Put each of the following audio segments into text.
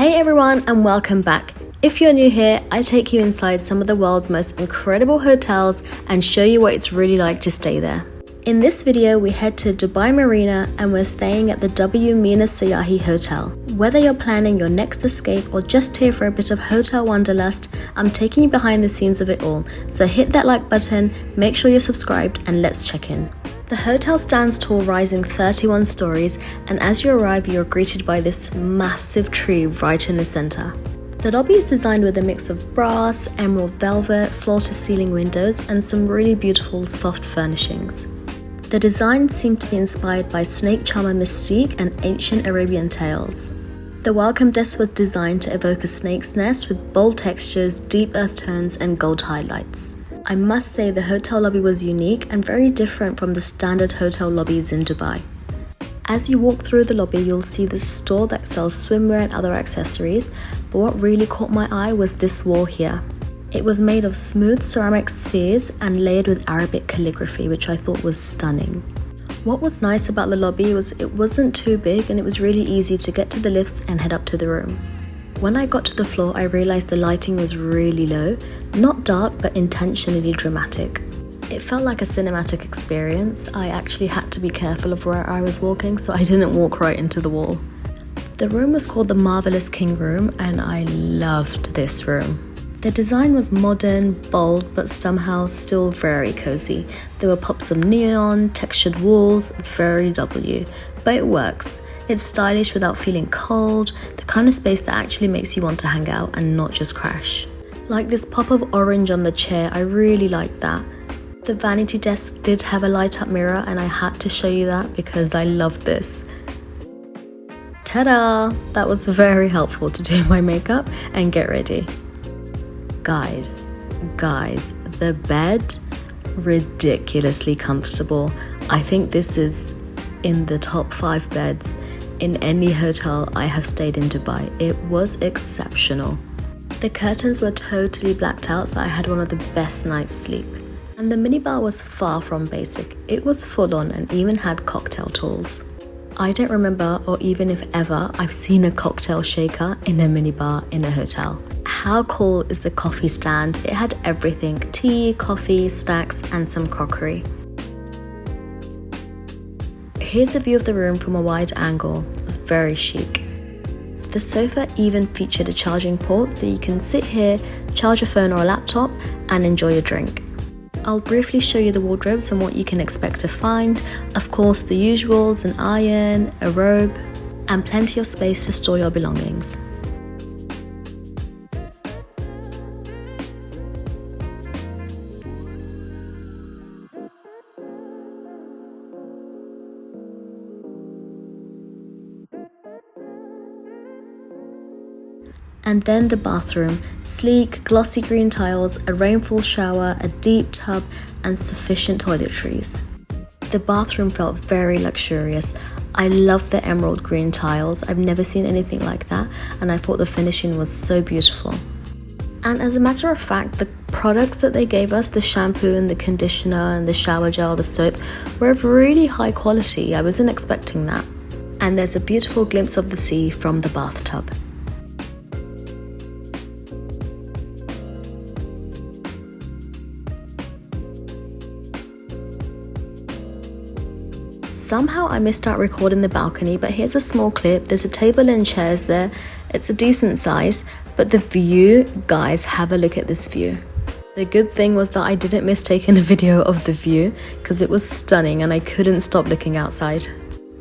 Hey everyone, and welcome back. If you're new here, I take you inside some of the world's most incredible hotels and show you what it's really like to stay there. In this video, we head to Dubai Marina and we're staying at the Mina Seyahi Hotel. Whether you're planning your next escape or just here for a bit of hotel wanderlust, I'm taking you behind the scenes of it all. So hit that like button, make sure you're subscribed, and let's check in. The hotel stands tall, rising 31 stories, and as you arrive, you're greeted by this massive tree right in the center. The lobby is designed with a mix of brass, emerald velvet, floor-to-ceiling windows, and some really beautiful soft furnishings. The design seemed to be inspired by snake charmer mystique and ancient Arabian tales. The welcome desk was designed to evoke a snake's nest with bold textures, deep earth tones, and gold highlights. I must say the hotel lobby was unique and very different from the standard hotel lobbies in Dubai. As you walk through the lobby, you'll see this store that sells swimwear and other accessories, but what really caught my eye was this wall here. It was made of smooth ceramic spheres and layered with Arabic calligraphy, which I thought was stunning. What was nice about the lobby was it wasn't too big and it was really easy to get to the lifts and head up to the room. When I got to the floor, I realized the lighting was really low, not dark but intentionally dramatic. It felt like a cinematic experience. I actually had to be careful of where I was walking so I didn't walk right into the wall. The room was called the Marvelous King Room and I loved this room. The design was modern, bold, but somehow still very cozy. There were pops of neon, textured walls, very W, but it works. It's stylish without feeling cold, the kind of space that actually makes you want to hang out and not just crash. Like this pop of orange on the chair, I really liked that. The vanity desk did have a light up mirror and I had to show you that because I loved this. Ta-da! That was very helpful to do my makeup and get ready. Guys, the bed, ridiculously comfortable. I think this is in the top 5 beds in any hotel I have stayed in Dubai. It was exceptional. The curtains were totally blacked out, so I had one of the best night's sleep. And the minibar was far from basic. It was full on and even had cocktail tools. I don't remember, or even if ever, I've seen a cocktail shaker in a minibar in a hotel. How cool is the coffee stand? It had everything: tea, coffee, snacks, and some crockery. Here's a view of the room from a wide angle. It was very chic. The sofa even featured a charging port, so you can sit here, charge your phone or a laptop, and enjoy your drink. I'll briefly show you the wardrobes and what you can expect to find. Of course, the usuals: an iron, a robe, and plenty of space to store your belongings. And then the bathroom: sleek, glossy green tiles, a rainfall shower, a deep tub, and sufficient toiletries. The bathroom felt very luxurious. I love the emerald green tiles. I've never seen anything like that, and I thought the finishing was so beautiful. And as a matter of fact, the products that they gave us, the shampoo and the conditioner and the shower gel, the soap, were of really high quality. I wasn't expecting that. And there's a beautiful glimpse of the sea from the bathtub. Somehow I missed out recording the balcony, but here's a small clip. There's a table and chairs there. It's a decent size, but the view, guys, have a look at this view. The good thing was that I didn't miss taking a video of the view because it was stunning and I couldn't stop looking outside.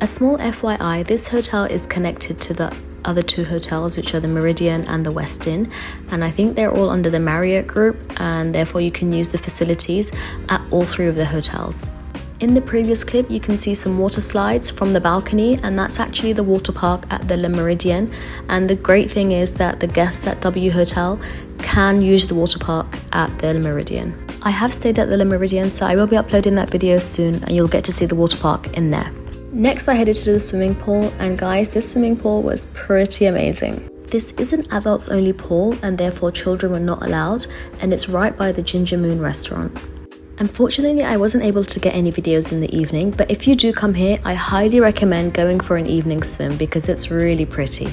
A small FYI, this hotel is connected to the other 2 hotels, which are the Méridien and the Westin, and I think they're all under the Marriott group, and therefore you can use the facilities at all 3 of the hotels. In the previous clip, you can see some water slides from the balcony, and that's actually the water park at the Le Méridien. And the great thing is that the guests at W Hotel can use the water park at the Le Méridien. I have stayed at the Le Méridien, so I will be uploading that video soon, and you'll get to see the water park in there. Next, I headed to the swimming pool, and guys, this swimming pool was pretty amazing. This is an adults only pool, and therefore children were not allowed, and it's right by the Ginger Moon restaurant. Unfortunately, I wasn't able to get any videos in the evening, but if you do come here, I highly recommend going for an evening swim because it's really pretty.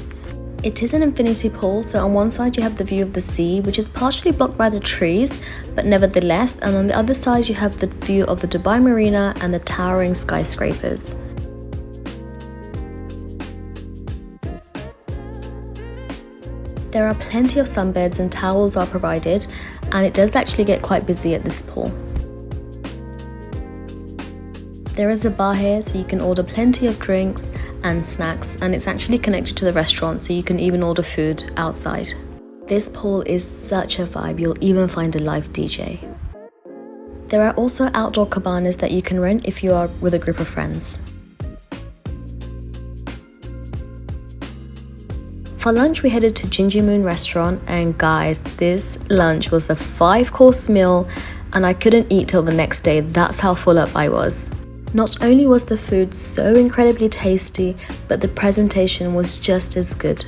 It is an infinity pool, so on one side you have the view of the sea, which is partially blocked by the trees, but nevertheless, and on the other side you have the view of the Dubai Marina and the towering skyscrapers. There are plenty of sunbeds and towels are provided, and it does actually get quite busy at this pool. There is a bar here, so you can order plenty of drinks and snacks, and it's actually connected to the restaurant, so you can even order food outside. This pool is such a vibe, you'll even find a live DJ. There are also outdoor cabanas that you can rent if you are with a group of friends. For lunch, we headed to Ginger Moon restaurant, and guys, this lunch was a 5-course meal and I couldn't eat till the next day. That's how full up I was. Not only was the food so incredibly tasty, but the presentation was just as good.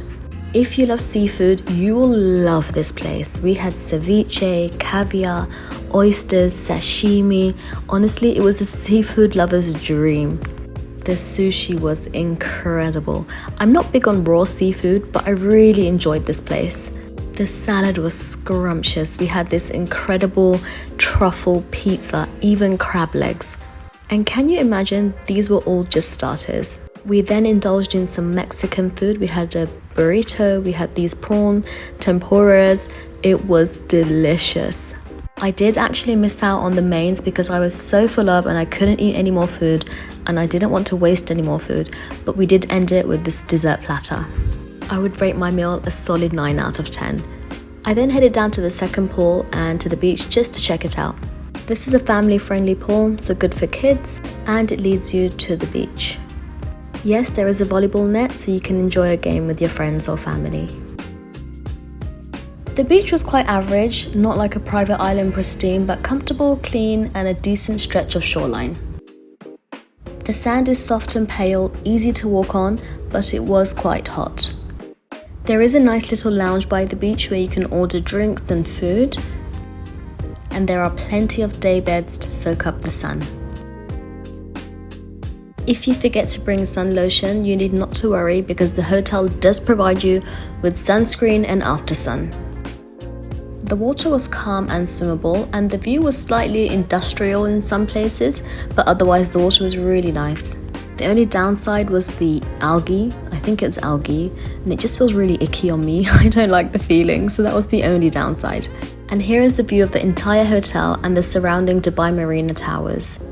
If you love seafood, you will love this place. We had ceviche, caviar, oysters, sashimi. Honestly, it was a seafood lover's dream. The sushi was incredible. I'm not big on raw seafood, but I really enjoyed this place. The salad was scrumptious. We had this incredible truffle pizza, even crab legs. And can you imagine, these were all just starters. We then indulged in some Mexican food. We had a burrito, we had these prawn tempuras. It was delicious. I did actually miss out on the mains because I was so full up and I couldn't eat any more food, and I didn't want to waste any more food, but we did end it with this dessert platter. I would rate my meal a solid 9 out of 10. I then headed down to the second pool and to the beach just to check it out. This is a family-friendly pool, so good for kids, and it leads you to the beach. Yes, there is a volleyball net, so you can enjoy a game with your friends or family. The beach was quite average, not like a private island pristine, but comfortable, clean, and a decent stretch of shoreline. The sand is soft and pale, easy to walk on, but it was quite hot. There is a nice little lounge by the beach where you can order drinks and food, and there are plenty of day beds to soak up the sun. If you forget to bring sun lotion, you need not to worry because the hotel does provide you with sunscreen and after sun. The water was calm and swimmable, and the view was slightly industrial in some places, but otherwise the water was really nice. The only downside was the algae. I think it's algae, and it just feels really icky on me. I don't like the feeling, so that was the only downside. And here is the view of the entire hotel and the surrounding Dubai Marina towers.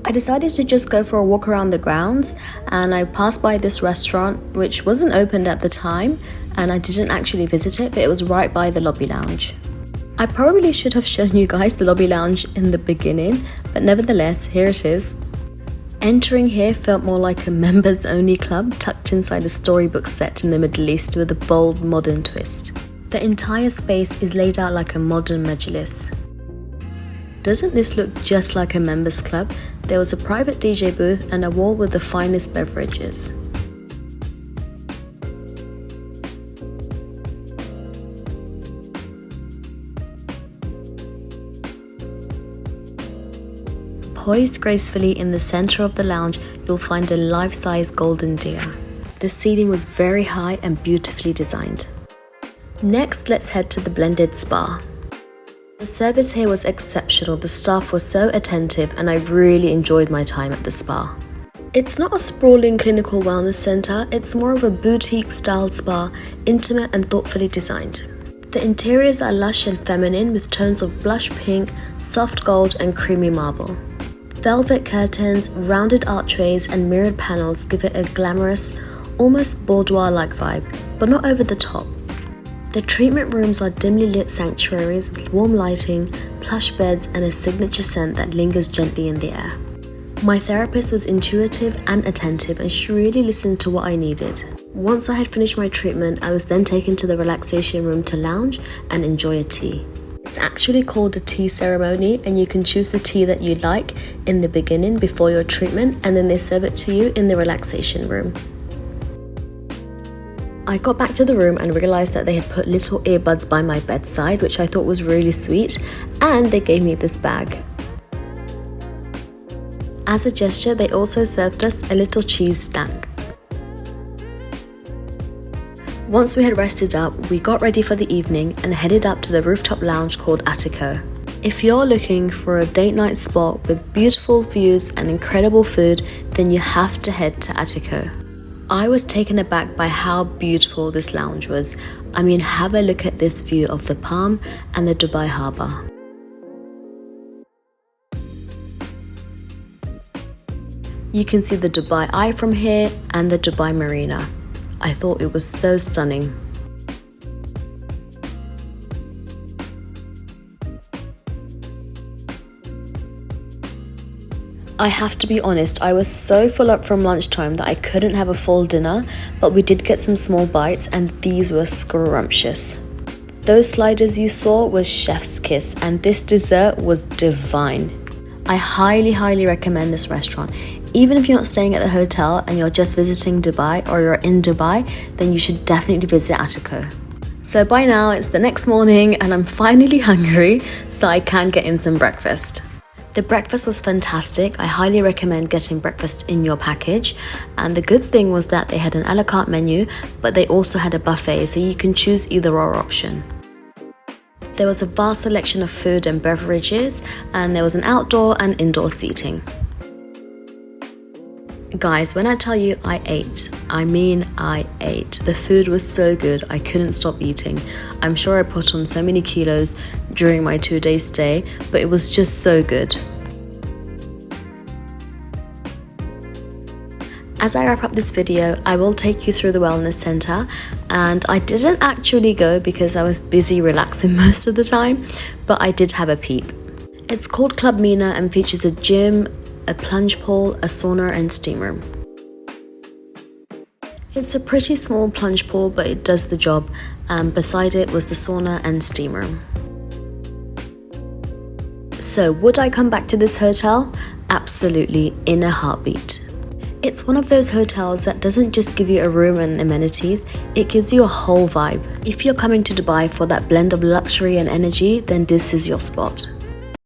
I decided to just go for a walk around the grounds, and I passed by this restaurant which wasn't opened at the time, and I didn't actually visit it, but it was right by the lobby lounge. I probably should have shown you guys the lobby lounge in the beginning, but nevertheless, here it is. Entering here felt more like a members only club tucked inside a storybook set in the Middle East with a bold modern twist. The entire space is laid out like a modern majlis. Doesn't this look just like a members club? There was a private DJ booth and a wall with the finest beverages. Poised gracefully in the center of the lounge, you'll find a life-size golden deer. The ceiling was very high and beautifully designed. Next, let's head to the blended spa. The service here was exceptional. The staff was so attentive and I really enjoyed my time at the spa. It's not a sprawling clinical wellness center, it's more of a boutique style spa, intimate and thoughtfully designed. The interiors are lush and feminine with tones of blush pink, soft gold and creamy marble. Velvet curtains, rounded archways and mirrored panels give it a glamorous, almost boudoir-like vibe, but not over the top. The treatment rooms are dimly lit sanctuaries with warm lighting, plush beds and a signature scent that lingers gently in the air. My therapist was intuitive and attentive and she really listened to what I needed. Once I had finished my treatment, I was then taken to the relaxation room to lounge and enjoy a tea. It's actually called a tea ceremony and you can choose the tea that you like in the beginning before your treatment and then they serve it to you in the relaxation room. I got back to the room and realized that they had put little earbuds by my bedside, which I thought was really sweet, and they gave me this bag. As a gesture, they also served us a little cheese snack. Once we had rested up, we got ready for the evening and headed up to the rooftop lounge called Atico. If you're looking for a date night spot with beautiful views and incredible food, then you have to head to Atico. I was taken aback by how beautiful this lounge was. I mean, have a look at this view of the Palm and the Dubai Harbour. You can see the Dubai Eye from here and the Dubai Marina. I thought it was so stunning. I have to be honest, I was so full up from lunchtime that I couldn't have a full dinner, but we did get some small bites and these were scrumptious. Those sliders you saw was chef's kiss and this dessert was divine. I highly recommend this restaurant. Even if you're not staying at the hotel and you're just visiting Dubai or you're in Dubai, then you should definitely visit Atico. So by now it's the next morning and I'm finally hungry, so I can get in some breakfast. The breakfast was fantastic. I highly recommend getting breakfast in your package. And the good thing was that they had an a la carte menu, but they also had a buffet, so you can choose either or option. There was a vast selection of food and beverages, and there was an outdoor and indoor seating. Guys, when I tell you I ate, I mean I ate. The food was so good, I couldn't stop eating. I'm sure I put on so many kilos during my 2-day stay, but it was just so good. As I wrap up this video, I will take you through the wellness center, and I didn't actually go because I was busy relaxing most of the time, but I did have a peep. It's called Club Mina and features a gym, a plunge pool, a sauna and steam room. It's a pretty small plunge pool, but it does the job, and beside it was the sauna and steam room. So would I come back to this hotel? Absolutely, in a heartbeat. It's one of those hotels that doesn't just give you a room and amenities, it gives you a whole vibe. If you're coming to Dubai for that blend of luxury and energy, then this is your spot.